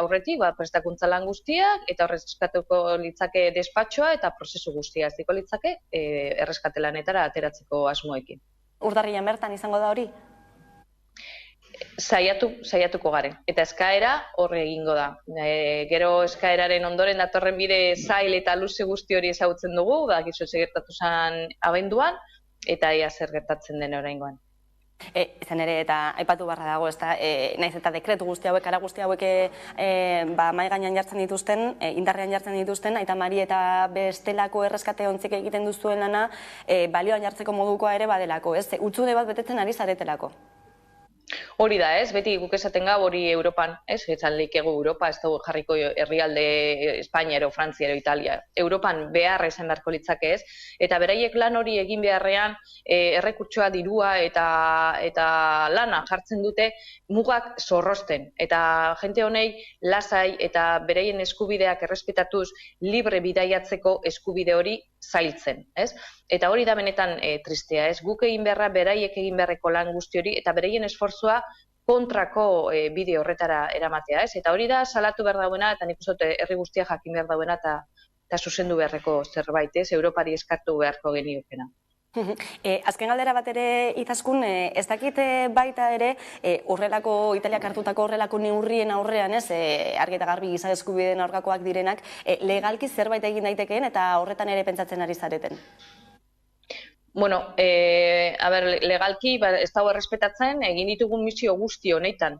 aurretik prestakuntza lan guztiak, eta erreskatuko litzake despatxoa eta prozesu guztia hasiko litzake erreskate lanetara ateratzeko asmoekin. Urtarrilan bertan izango da hori? Saiatuko garen. Eta eskaera horre egingo da. Gero eskaeraren ondoren datorren bide zail eta luze guzti hori ezagutzen dugu, bakizu ze gertatu zen abenduan, eta ia zer gertatzen den oraingoan. Izan ere, eta aipatu barra dago, naiz eta dekretu guzti hauek, ara guzti hauek mahai gainean jartzen dituzten, indarrean jartzen dituzten, Aita Mari eta bestelako erreskate ontzik egiten duzuen lana, balioan jartzeko modukoa ere badelako, ez? Utsude bat betetzen ari zaretelako. Hori da, ez? Beti guk esaten gau hori Europan, ez? Etzan leikegu Europa, ez dugu jarriko herrialde Espainiaro, Frantziaro, Italia. Europan beharra izan beharko litzake, ez? Eta beraiek lan hori egin beharrean errekurtsoa, dirua eta lana jartzen dute mugak zorrosten. Eta jente honei lasai eta beraien eskubideak errespetatuz libre bidaiatzeko eskubide hori zailtzen, ez? Eta hori da benetan tristea, ez? Guk egin beharra, beraiek egin beharreko lan guzti hori, eta beraien esfortzua kontrako bide horretara eramatea, ez? Eta hori da salatu behar dauena, eta nik uste dut herri guztia jakin behar dauena, eta zuzendu beharreko zerbait, ez? Europari eskartu beharko geniokena. Azken galdera bat ere Izaskun, ez dakit baita ere horrelako, Italiak hartutako horrelako neurrien aurrean, ez, argi eta garbi giza eskubideen aurkakoak direnak, legalki zerbait egin daitekeen eta horretan ere pentsatzen ari zareten? Bueno, legalki ez dago errespetatzen, egin ditugun misio guzti honetan.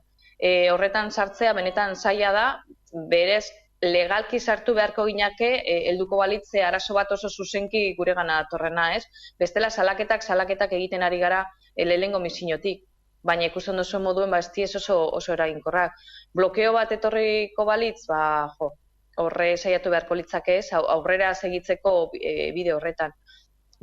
Horretan sartzea benetan zaila da, berez legalki sartu beharko ginake, helduko balitze arazo bat oso zuzenki gure gana datorrena, ez? Bestela salaketak egiten ari gara lehengo misiotik. Baina ikusten duzuen moduen, ez diez oso eraginkorrak. Blokeo bat etorriko balitz, horre saiatu beharko litzake, ez? Aurrera segitzeko bide horretan.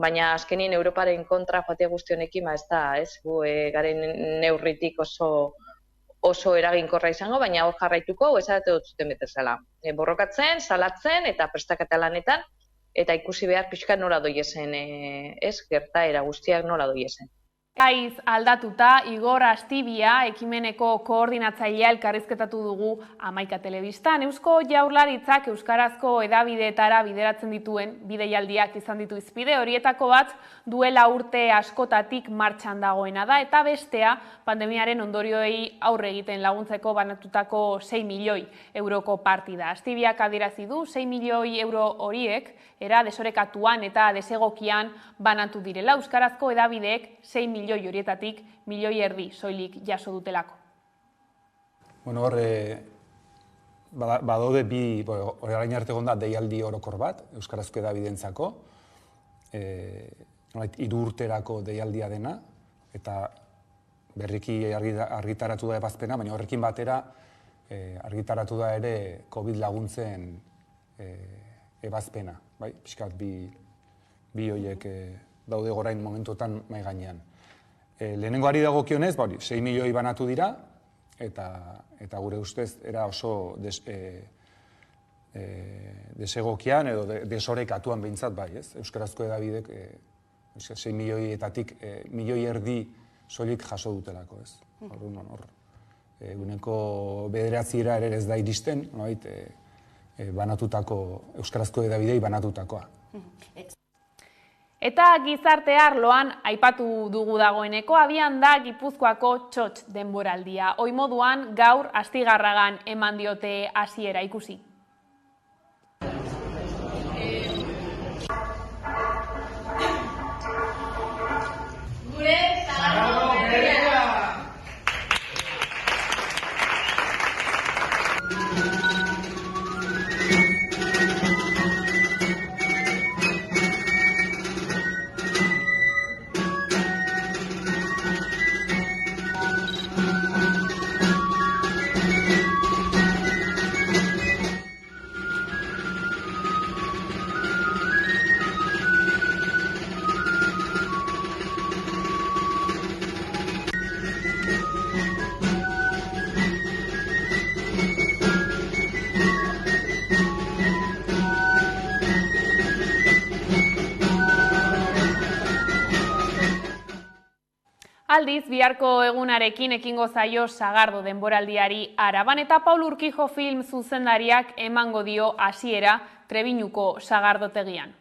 Baina azkenien Europaren kontra joate guzti honekin, ez da, ez? Gu garen neurritik oso eraginkorra izango, baina hor jarraituko, esate dut zuten betezela. Borrokatzen, salatzen eta prestaketa lanetan, eta ikusi behar pixka nola doiezen, ez, gertaera guztiak nola doiezen. Gaiz aldatuta, Igor Astibia ekimeneko koordinatzailea elkarrizketatu dugu Hamaika Telebistan. Eusko Jaurlaritzak euskarazko hedabideetara bideratzen dituen bideialdiak izan ditu hizpide, horietako bat duela urte askotatik martxan dagoena da, eta bestea pandemiaren ondorioei aurre egiten laguntzeko banatutako 6 milioi euroko partida. Astibiak adierazi du 6 milioi euro horiek era desorekatuan eta desegokian banatu direla. Euskarazko hedabideek 6 milioi horietatik milioi erdi soilik jaso dutelako. Bueno, badaude orain arte egon da deialdi orokor bat, euskarazko hedabideentzako, 3 urterako deialdia dena, eta berriki argitaratu da ebazpena, baina horrekin batera argitaratu da ere COVID laguntzen ebazpena, bai? Piskat bi horiek daude gorain momentuetan mahai gainean. Lehenengoari dagokionez, 6 milioi banatu dira, eta gure ustez era oso desegokian edo desorekatuan behintzat bai, ez? Euskarazko hedabidek 6 milioietatik milioi erdi soilik jaso dutelako, ez? Eguneko 9 ere ez da iristen, banatutako, euskarazko hedabidei banatutakoa. Eta gizarte arloan aipatu dugu dagoeneko abian da Gipuzkoako txotx denboraldia. Oi moduan gaur Astigarragan eman diote hasiera ikusi. Aldiz, biharko egunarekin ekingo zaio sagardo denboraldiari Araban, eta Paul Urquijo film zuzendariak emango dio hasiera Trebiñuko sagardotegian.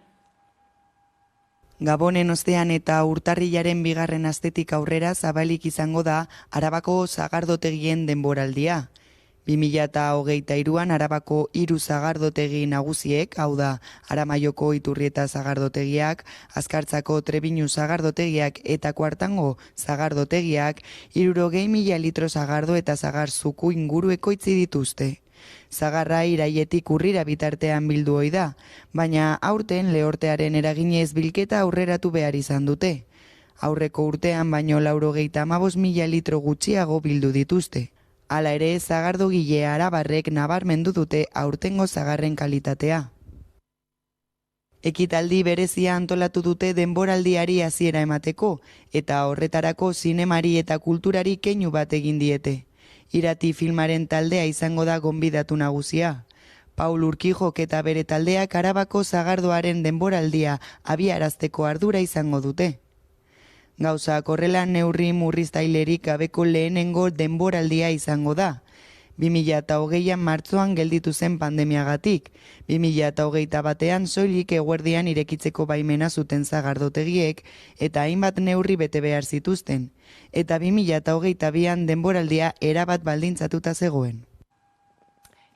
Gabonen ostean eta urtarrilaren 2. astetik aurrera zabalik izango da Arabako sagardotegien denboraldia. 2023an Arabako 3 sagardotegi nagusiek, hau da, Aramaioko Iturrieta sagardotegiak, Azkartzako Trebinu sagardotegiak eta Kuartango sagardotegiak 60.000 litro sagardo eta sagar zuku inguru ekoitzi dituzte. Zagarra iraietik urrira bitartean bildu ohi da, baina aurten lehortearen eraginez bilketa aurreratu behar izan dute. Aurreko urtean baino 95.000 litro gutxiago bildu dituzte. Hala ere, zagardogile arabarrek nabarmendu dute aurtengo zagarren kalitatea. Ekitaldi berezia antolatu dute denboraldiari hasiera emateko, eta horretarako zinemari eta kulturari keinu bat egin diete. Irati filmaren taldea izango da gonbidatu nagusia. Paul Urquijok eta bere taldeak Arabako zagardoaren denboraldia abiarazteko ardura izango dute. Gauzak horrela neurri murriztailerik gabeko lehenengo denboraldia izango da. 2020an martzoan gelditu zen pandemiagatik. 2021an soilik eguerdian irekitzeko baimena zuten zagardotegiek eta hainbat neurri bete behar zituzten. Eta 2022an denboraldia erabat baldintzatuta zegoen.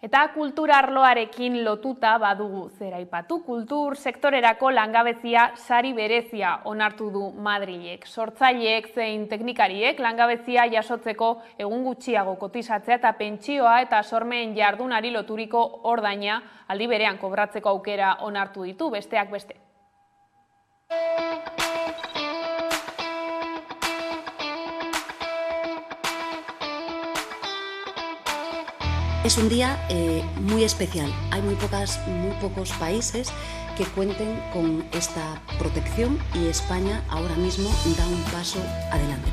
Eta kultura arloarekin lotuta badugu zer aipatu. Kultur sektorerako langabezia sari berezia onartu du Madrilek. Sortzaileek zein teknikariek langabezia jasotzeko egun gutxiago kotizatzea eta pentsioa eta sormeen jardunari loturiko ordaina aldi berean kobratzeko aukera onartu ditu, besteak beste. Es un día muy especial. Hay muy pocos países que cuenten con esta protección y España ahora mismo da un paso adelante.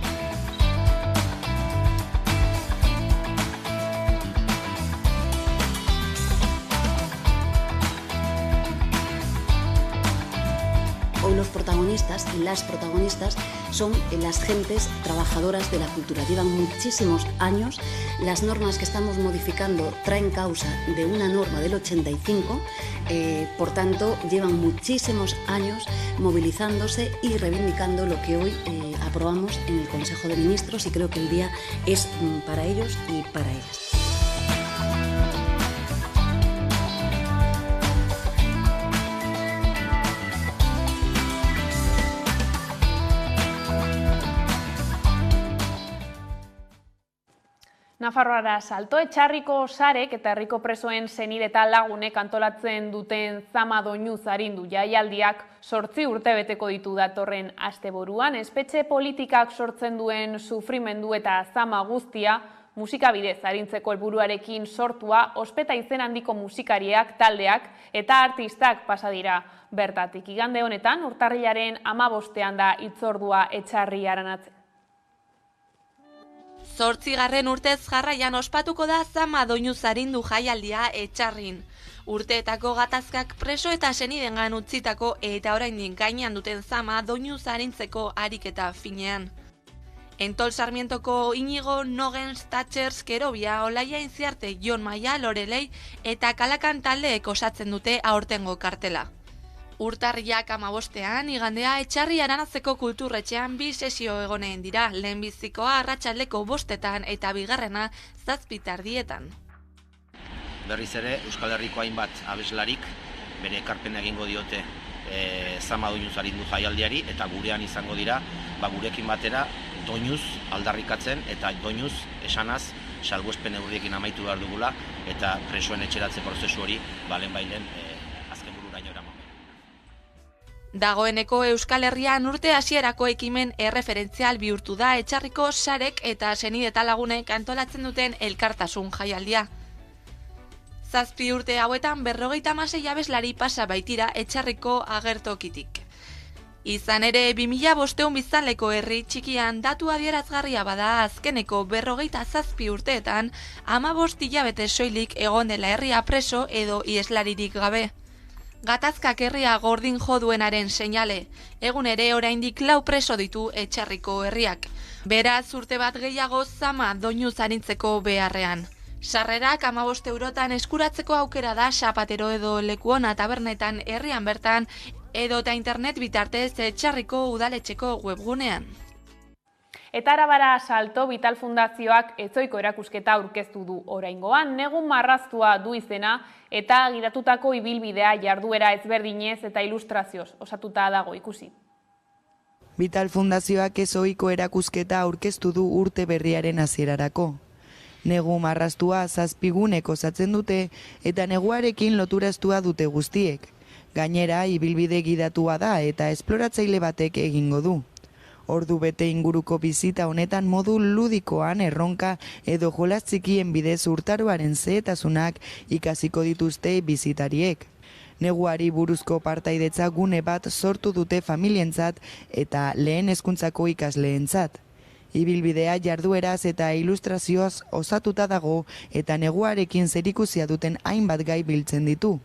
Hoy los protagonistas y las protagonistas son las gentes trabajadoras de la cultura. Llevan muchísimos años. Las normas que estamos modificando traen causa de una norma del 85, por tanto llevan muchísimos años movilizándose y reivindicando lo que hoy aprobamos en el Consejo de Ministros, y creo que el día es para ellos y para ellas. Nafarroara salto, Etxarriko sarek eta herriko presoen senide eta lagunek antolatzen duten zama doinu zarindu jaialdiak 8 urte beteko ditu datorren asteburuan. Espetxe politikak sortzen duen sufrimendu eta zama guztia musika bidez arintzeko helburuarekin sortua, ospeta izen handiko musikariak, taldeak eta artistak pasa dira bertatik. Igande honetan, urtarrilaren 15ean da hitzordua Etxarri Aranatzen. 8. urtez jarraian ospatuko da zama doinu zarindu jaialdia Etxarrin. Urteetako gatazkak preso eta senidengan utzitako eta oraindik gainean duten zama doinu zarintzeko ariketa finean. Entol Sarmientoko Inigo, Nogens, Thatchers, Kerobia, Olaia Inziarte, Jon Maia, Lorelei eta Kalakan taldeek osatzen dute aurtengo kartela. Urtarriak 15ean, igandea Etxarri Aranatzeko kulturretxean 2 sesio egonen dira, lehenbizikoa arratsaldeko 5etan eta bigarrena 7:00 Berriz ere, Euskal Herriko hainbat abeslarik bere ekarpena egingo diote zama doinu zarindu jaialdiari, eta gurean izango dira, gurekin batera doinuz aldarrikatzen eta doinuz esanaz salbuespen neurriekin amaitu behar dugula, eta presoen etxeratze prozesu hori lehenbailen azken bururaino eraman. Dagoeneko Euskal Herrian urte hasierako ekimen erreferentzial bihurtu da Etxarriko sarek eta senide eta lagunek antolatzen duten elkartasun jaialdia. 7 urte hauetan 56 abeslari pasa baitira Etxarriko agertokitik. Izan ere, 2500 biztanleko herri txikian datu adierazgarria bada azkeneko 57 urteetan 15 hilabete soilik egon dela herria preso edo ieslaririk gabe. Gatazkak herria gordin jo duenaren seinale, egun ere oraindik 4 preso ditu Etxarriko herriak. Beraz, urte bat gehiago zama doinu zarintzeko beharrean. Sarrerak 15 eurotan eskuratzeko aukera da Zapatero edo Lekuona tabernetan herrian bertan edota internet bitartez Txarriko udaletxeko webgunean. Eta Arabara Salto Vital Fundazioak ezoiko erakusketa aurkeztu du oraingoan, Negu marraztua du izena eta gidatutako ibilbidea jarduera ezberdinez eta ilustrazioz osatuta dago ikusi. Vital Fundazioak ezoiko erakusketa aurkeztu du urte berriaren hasierarako. Negu marraztua 7 gunek osatzen dute eta neguarekin loturaztua dute guztiek. Gainera, ibilbide gidatua da eta esploratzaile batek egingo du. Ordu bete inguruko bizita honetan modu ludikoan erronka edo jolas txikien bidez urtaroaren zehetasunak ikasiko dituzte bizitariek. Neguari buruzko partaidetza gune bat sortu dute familientzat eta lehen hezkuntzako ikasleentzat. Ibilbidea jardueraz eta ilustrazioaz osatuta dago eta neguarekin zerikusia duten hainbat gai biltzen ditu.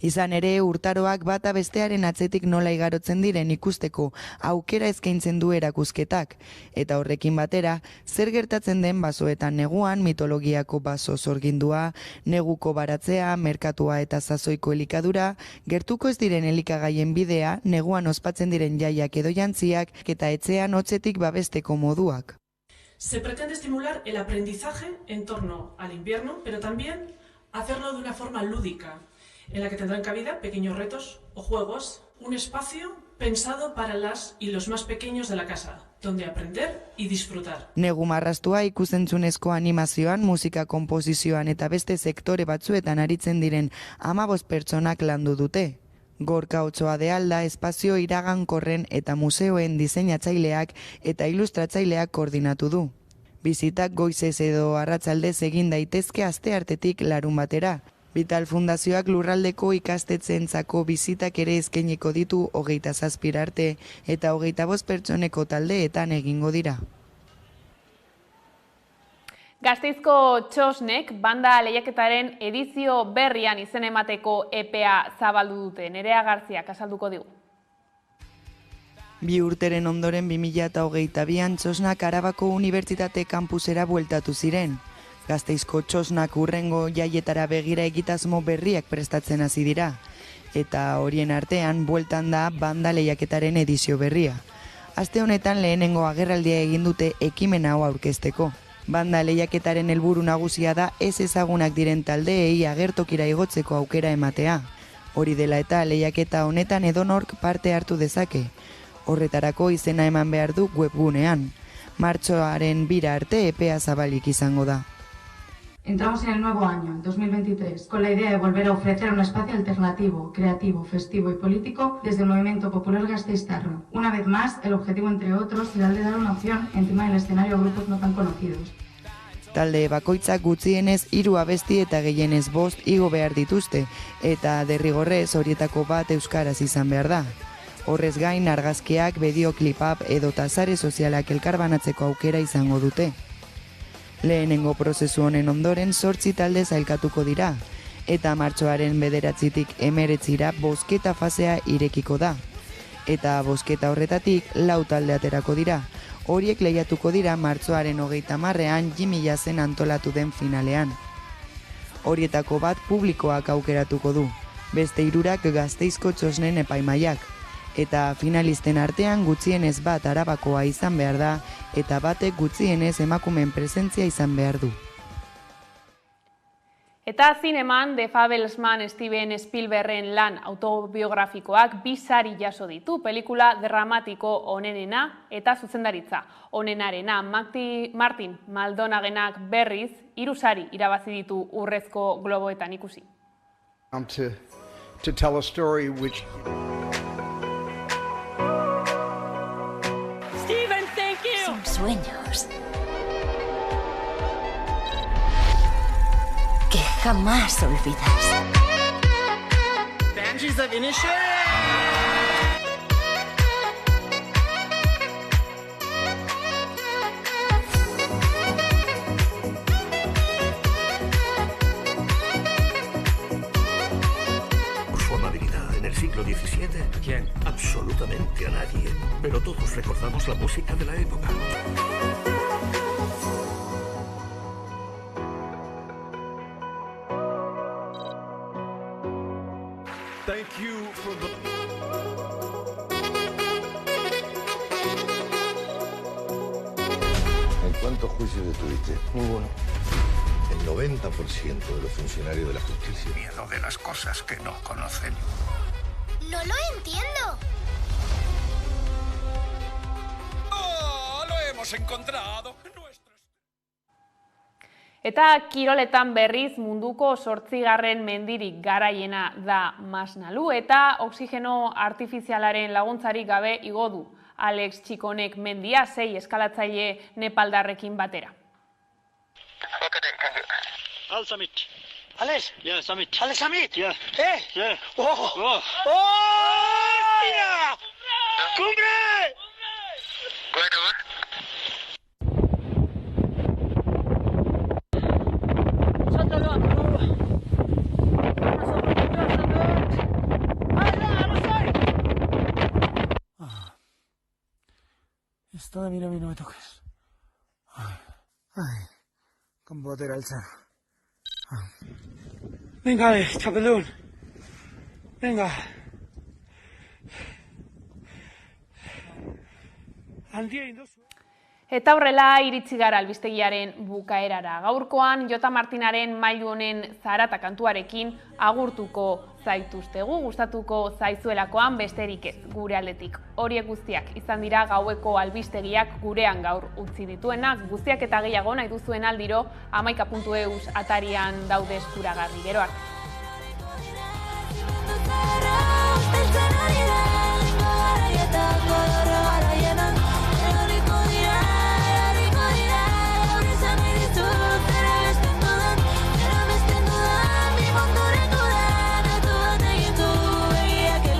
Izan ere, urtaroak bata bestearen atzetik nola igarotzen diren ikusteko aukera eskaintzen du erakusketak, eta horrekin batera, zer gertatzen den basoetan neguan mitologiako baso zorgindua, neguko baratzea, merkatua eta sasoiko elikadura, gertuko ez diren elikagaien bidea, neguan ospatzen diren jaiak edo jantziak, eta etxean hotzetik babesteko moduak. Se pretende estimular el aprendizaje en torno al invierno, pero también hacerlo de una forma lúdica, en la que tendrán cabida pequeños retos o juegos, un espacio pensado para las y los más pequeños de la casa, donde aprender y disfrutar. Negu marraztua ikusentzunezko animazioan, musika konposizioan eta beste sektore batzuetan aritzen diren 15 pertsonak landu dute. Gorka Otsoa de Alda espazio iragankorren eta museoen diseinatzaileak eta ilustratzaileak koordinatu du. Bizitak goizez edo arratsaldez egin daitezke asteartetik larun batera. Vital Fundazioak lurraldeko ikastetzeentzako bizitak ere eskainiko ditu 27 arte eta 25 pertsoneko taldeetan egingo dira. Gasteizko Txosnek banda lehiaketaren edizio berrian izen emateko epea zabaldu dute. Nerea Garziak azalduko digu. 2 urteren ondoren 2022an Txosnak Arabako Unibertsitate kampusera bueltatu ziren. Gasteizko Txosnak urrengo jaietara begira egitasmo berriak prestatzen hasi dira. Eta horien artean bueltan da banda lehiaketaren edizio berria. Aste honetan lehenengo agerraldia egin dute ekimen hau aurkezteko. Banda lehiaketaren helburu nagusia da ez ezagunak diren taldeei agertokira igotzeko aukera ematea. Hori dela eta lehiaketa honetan edonork parte hartu dezake. Horretarako izena eman behar du webgunean. Martxoaren 2 arte epea zabalik izango da. Entramos en el nuevo año, 2023, con la idea de volver a ofrecer un espacio alternativo, creativo, festivo y político desde el movimiento popular gasteiztarro. Una vez más, el objetivo, entre otros, será el de dar una opción encima del escenario a grupos no tan conocidos. Talde bakoitzak gutxienez 3 abesti eta gehienez 5 igo behar dituzte, eta derrigorrez horietako bat euskaraz izan behar da. Horrez gain, argazkiak, bideoklipap edota sare sozialak elkarbanatzeko aukera izango dute. Lehenengo prozesu honen ondoren 8 talde zailkatuko dira, eta martxoaren 9tik 19ra bozketa fasea irekiko da. Eta bozketa horretatik 4 talde aterako dira. Horiek lehiatuko dira martxoaren 30ean Jimmy Jazzen antolatu den finalean. Horietako bat publikoak aukeratuko du, beste 3 Gasteizko Txosnen epaimaiak. Eta finalisten artean gutxienez bat Arabakoa izan behar da, eta batek gutxienez emakumeen presentzia izan behar du. Eta zineman, The Fabelmans Steven Spielbergen lan autobiografikoak 2 sari jaso ditu, pelikula dramatiko onenena eta zuzendaritza onenarena. Martin Maldonagenak berriz 3 sari irabazi ditu Urrezko Globoetan ikusi. To tell a story which sueños que jamás olvidas. Banshees of Inisherin! Por su amabilidad en el siglo XVII. ¿Quién? Absolutamente a nadie. Pero todos recordamos la música de la época. Thank you for ¿Cuántos juicios detuviste? Ninguno. El 90% de los funcionarios de la justicia. Miedo de las cosas que no conocen. No lo entiendo. ¡Oh, lo hemos encontrado! Eta kiroletan berriz munduko 8. mendirik garaiena da Masnalu eta oxigeno artifizialaren laguntzarik gabe igo du Alex Txikonek mendia 6 eskalatzaile nepaldarrekin batera. Al summit. Alex? Yeah, summit. Alex Summit? Yeah. Yeah. Oh! Oh! ¡Mira! ¡Cumbre! Esto de mira a mí no me toques. Ay, con botera el cerro. Venga, chapelón. Venga. Eta horrela iritsi gara albistegiaren bukaerara. Gaurkoan Jota Martinaren mailu honen zarata kantuarekin agurtuko zaituztegu, gustatuko zaizuelakoan besterik ez gure aldetik. Horiek guztiak izan dira gaueko albistegiak gurean gaur utzi dituenak, guztiak eta gehiago nahi duzuen aldiro 11.eus atarian daude eskuragarri. Gero arte.